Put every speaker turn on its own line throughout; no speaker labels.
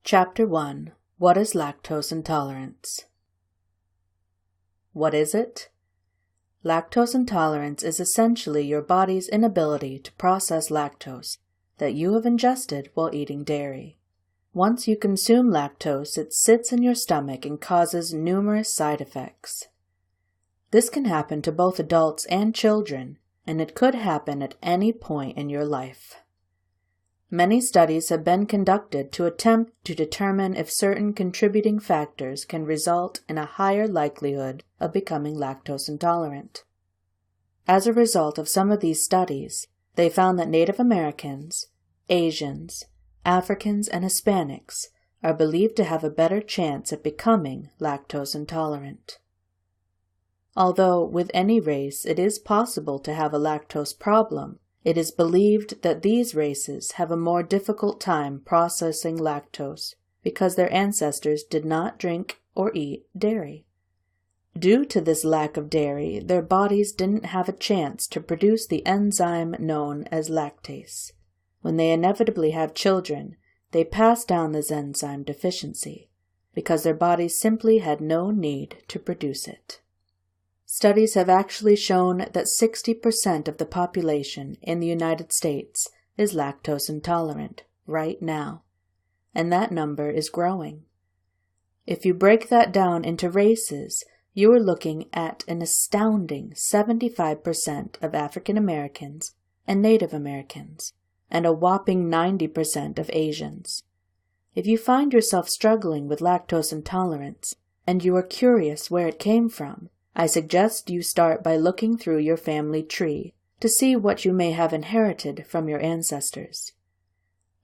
Chapter 1. What is lactose intolerance? What is it? Lactose intolerance is essentially your body's inability to process lactose that you have ingested while eating dairy. Once you consume lactose, it sits in your stomach and causes numerous side effects. This can happen to both adults and children, and it could happen at any point in your life. Many studies have been conducted to attempt to determine if certain contributing factors can result in a higher likelihood of becoming lactose intolerant. As a result of some of these studies, they found that Native Americans, Asians, Africans, and Hispanics are believed to have a better chance at becoming lactose intolerant. Although with any race it is possible to have a lactose problem, it is believed that these races have a more difficult time processing lactose because their ancestors did not drink or eat dairy. Due to this lack of dairy, their bodies didn't have a chance to produce the enzyme known as lactase. When they inevitably have children, they pass down this enzyme deficiency because their bodies simply had no need to produce it. Studies have actually shown that 60% of the population in the United States is lactose intolerant right now, and that number is growing. If you break that down into races, you are looking at an astounding 75% of African Americans and Native Americans, and a whopping 90% of Asians. If you find yourself struggling with lactose intolerance, and you are curious where it came from, I suggest you start by looking through your family tree to see what you may have inherited from your ancestors.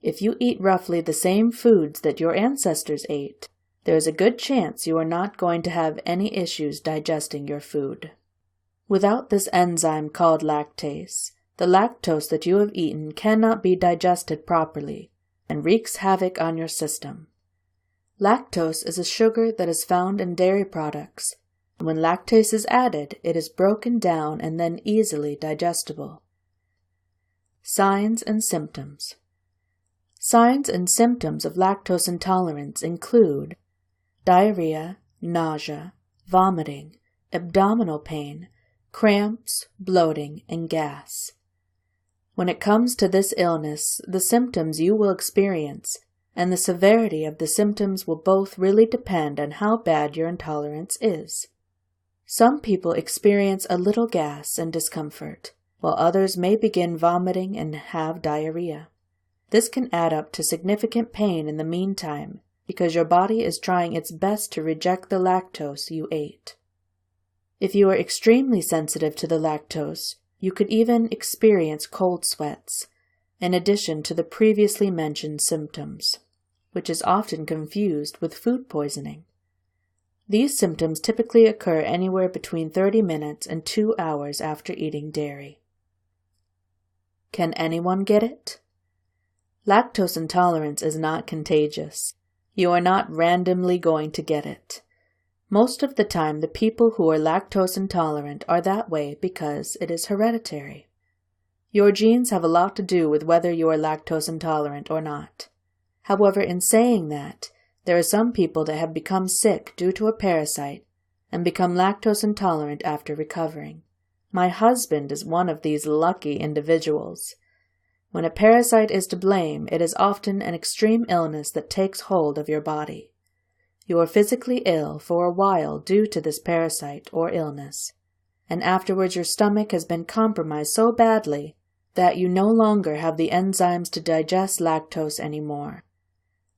If you eat roughly the same foods that your ancestors ate, there is a good chance you are not going to have any issues digesting your food. Without this enzyme called lactase, the lactose that you have eaten cannot be digested properly and wreaks havoc on your system. Lactose is a sugar that is found in dairy products. When lactase is added, it is broken down and then easily digestible. Signs and symptoms. Signs and symptoms of lactose intolerance include diarrhea, nausea, vomiting, abdominal pain, cramps, bloating, and gas. When it comes to this illness, the symptoms you will experience and the severity of the symptoms will both really depend on how bad your intolerance is. Some people experience a little gas and discomfort, while others may begin vomiting and have diarrhea. This can add up to significant pain in the meantime, because your body is trying its best to reject the lactose you ate. If you are extremely sensitive to the lactose, you could even experience cold sweats, in addition to the previously mentioned symptoms, which is often confused with food poisoning. These symptoms typically occur anywhere between 30 minutes and 2 hours after eating dairy. Can anyone get it? Lactose intolerance is not contagious. You are not randomly going to get it. Most of the time, the people who are lactose intolerant are that way because it is hereditary. Your genes have a lot to do with whether you are lactose intolerant or not. However, in saying that, there are some people that have become sick due to a parasite and become lactose intolerant after recovering. My husband is one of these lucky individuals. When a parasite is to blame, it is often an extreme illness that takes hold of your body. You are physically ill for a while due to this parasite or illness, and afterwards your stomach has been compromised so badly that you no longer have the enzymes to digest lactose anymore.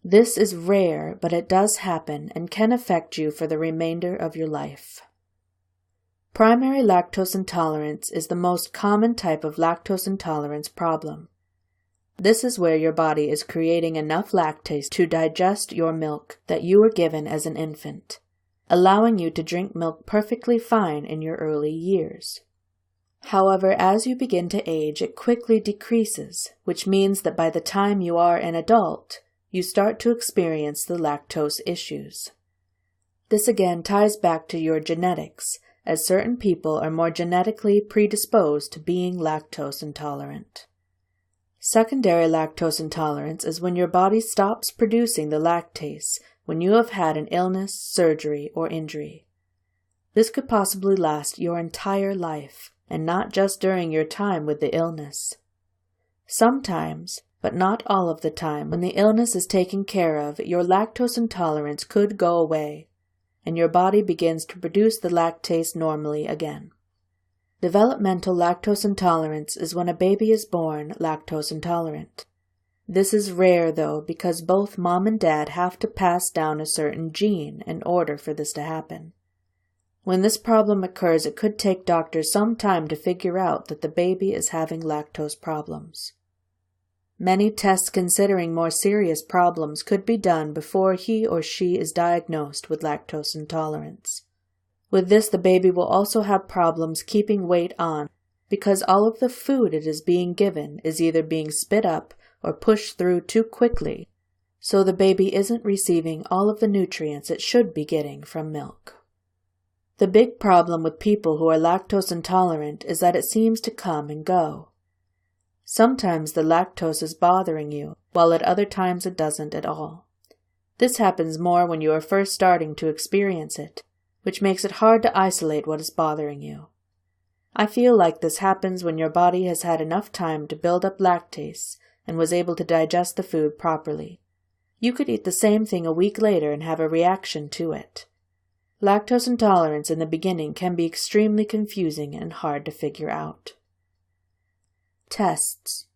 This is rare, but it does happen and can affect you for the remainder of your life. Primary lactose intolerance is the most common type of lactose intolerance problem. This is where your body is creating enough lactase to digest your milk that you were given as an infant, allowing you to drink milk perfectly fine in your early years. However, as you begin to age, it quickly decreases, which means that by the time you are an adult, you start to experience the lactose issues. This again ties back to your genetics, as certain people are more genetically predisposed to being lactose intolerant. Secondary lactose intolerance is when your body stops producing the lactase when you have had an illness, surgery, or injury. This could possibly last your entire life, and not just during your time with the illness. Sometimes, but not all of the time, when the illness is taken care of, your lactose intolerance could go away, and your body begins to produce the lactase normally again. Developmental lactose intolerance is when a baby is born lactose intolerant. This is rare, though, because both mom and dad have to pass down a certain gene in order for this to happen. When this problem occurs, it could take doctors some time to figure out that the baby is having lactose problems. Many tests considering more serious problems could be done before he or she is diagnosed with lactose intolerance. With this, the baby will also have problems keeping weight on because all of the food it is being given is either being spit up or pushed through too quickly, so the baby isn't receiving all of the nutrients it should be getting from milk. The big problem with people who are lactose intolerant is that it seems to come and go. Sometimes the lactose is bothering you, while at other times it doesn't at all. This happens more when you are first starting to experience it, which makes it hard to isolate what is bothering you. I feel like this happens when your body has had enough time to build up lactase and was able to digest the food properly. You could eat the same thing a week later and have a reaction to it. Lactose intolerance in the beginning can be extremely confusing and hard to figure out. Tests.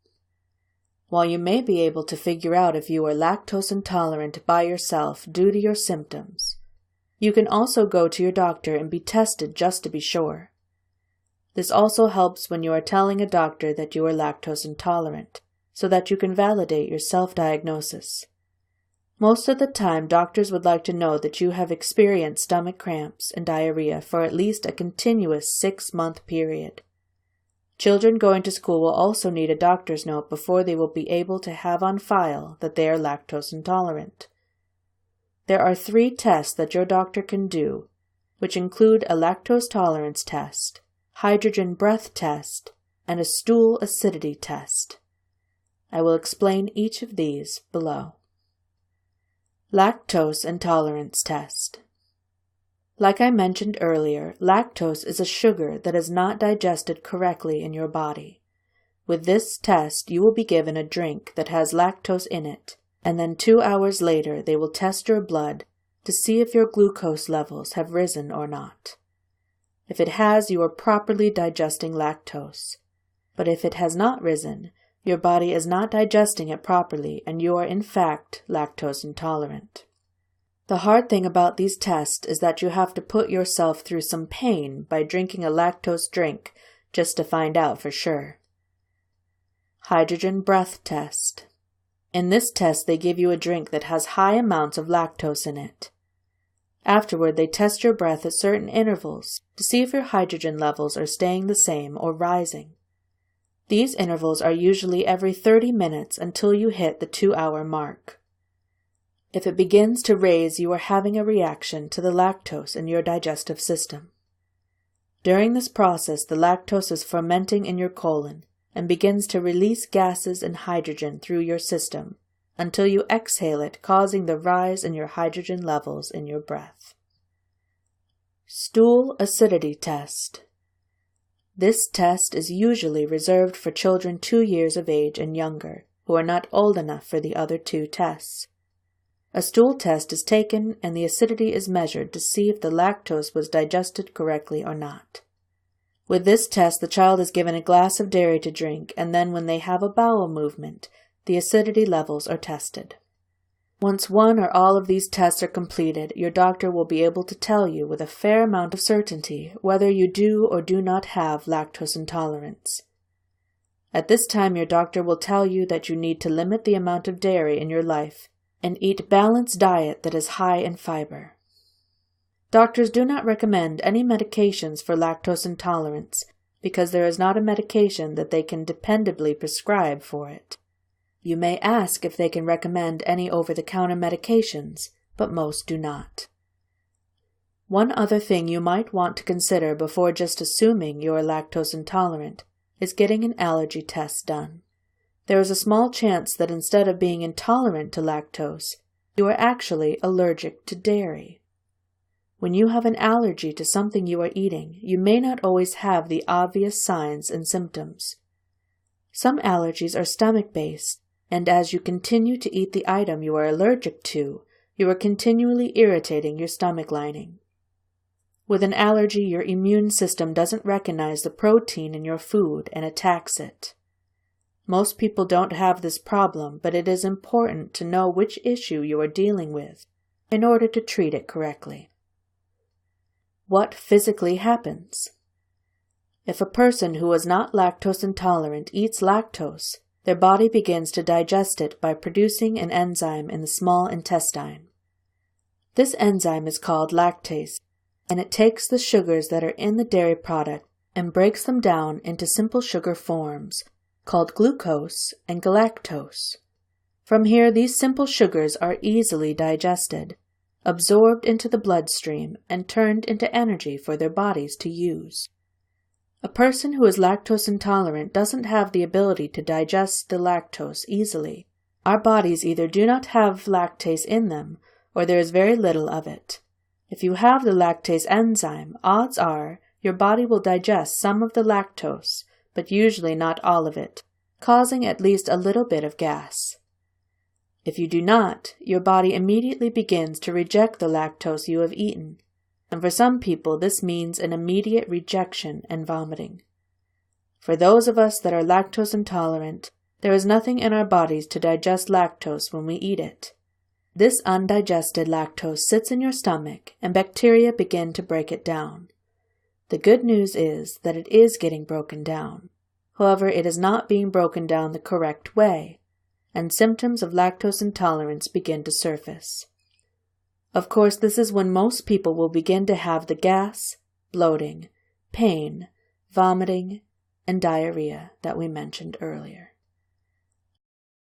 While you may be able to figure out if you are lactose intolerant by yourself due to your symptoms, you can also go to your doctor and be tested just to be sure. This also helps when you are telling a doctor that you are lactose intolerant, so that you can validate your self-diagnosis. Most of the time, doctors would like to know that you have experienced stomach cramps and diarrhea for at least a continuous 6-month period. Children going to school will also need a doctor's note before they will be able to have on file that they are lactose intolerant. There are 3 tests that your doctor can do, which include a lactose tolerance test, hydrogen breath test, and a stool acidity test. I will explain each of these below. Lactose intolerance test. Like I mentioned earlier, lactose is a sugar that is not digested correctly in your body. With this test, you will be given a drink that has lactose in it, and then 2 hours later they will test your blood to see if your glucose levels have risen or not. If it has, you are properly digesting lactose. But if it has not risen, your body is not digesting it properly and you are in fact lactose intolerant. The hard thing about these tests is that you have to put yourself through some pain by drinking a lactose drink just to find out for sure. Hydrogen breath test. In this test, they give you a drink that has high amounts of lactose in it. Afterward, they test your breath at certain intervals to see if your hydrogen levels are staying the same or rising. These intervals are usually every 30 minutes until you hit the 2-hour mark. If it begins to raise, you are having a reaction to the lactose in your digestive system. During this process, the lactose is fermenting in your colon and begins to release gases and hydrogen through your system until you exhale it, causing the rise in your hydrogen levels in your breath. Stool acidity test. This test is usually reserved for children 2 years of age and younger, who are not old enough for the other 2 tests. A stool test is taken and the acidity is measured to see if the lactose was digested correctly or not. With this test, the child is given a glass of dairy to drink, and then when they have a bowel movement, the acidity levels are tested. Once one or all of these tests are completed, your doctor will be able to tell you with a fair amount of certainty whether you do or do not have lactose intolerance. At this time, your doctor will tell you that you need to limit the amount of dairy in your life and eat a balanced diet that is high in fiber. Doctors do not recommend any medications for lactose intolerance because there is not a medication that they can dependably prescribe for it. You may ask if they can recommend any over-the-counter medications, but most do not. One other thing you might want to consider before just assuming you are lactose intolerant is getting an allergy test done. there is a small chance that instead of being intolerant to lactose, you are actually allergic to dairy. When you have an allergy to something you are eating, you may not always have the obvious signs and symptoms. Some allergies are stomach-based, and as you continue to eat the item you are allergic to, you are continually irritating your stomach lining. With an allergy, your immune system doesn't recognize the protein in your food and attacks it. Most people don't have this problem, but it is important to know which issue you are dealing with in order to treat it correctly. What physically happens? If a person who is not lactose intolerant eats lactose, their body begins to digest it by producing an enzyme in the small intestine. This enzyme is called lactase, and it takes the sugars that are in the dairy product and breaks them down into simple sugar forms, called glucose and galactose. From here, these simple sugars are easily digested, absorbed into the bloodstream, and turned into energy for their bodies to use. A person who is lactose intolerant doesn't have the ability to digest the lactose easily. Our bodies either do not have lactase in them, or there is very little of it. If you have the lactase enzyme, odds are your body will digest some of the lactose, but usually not all of it, causing at least a little bit of gas. If you do not, your body immediately begins to reject the lactose you have eaten, and for some people this means an immediate rejection and vomiting. For those of us that are lactose intolerant, there is nothing in our bodies to digest lactose when we eat it. This undigested lactose sits in your stomach, and bacteria begin to break it down. The good news is that it is getting broken down. However, it is not being broken down the correct way, and symptoms of lactose intolerance begin to surface. Of course, this is when most people will begin to have the gas, bloating, pain, vomiting, and diarrhea that we mentioned earlier.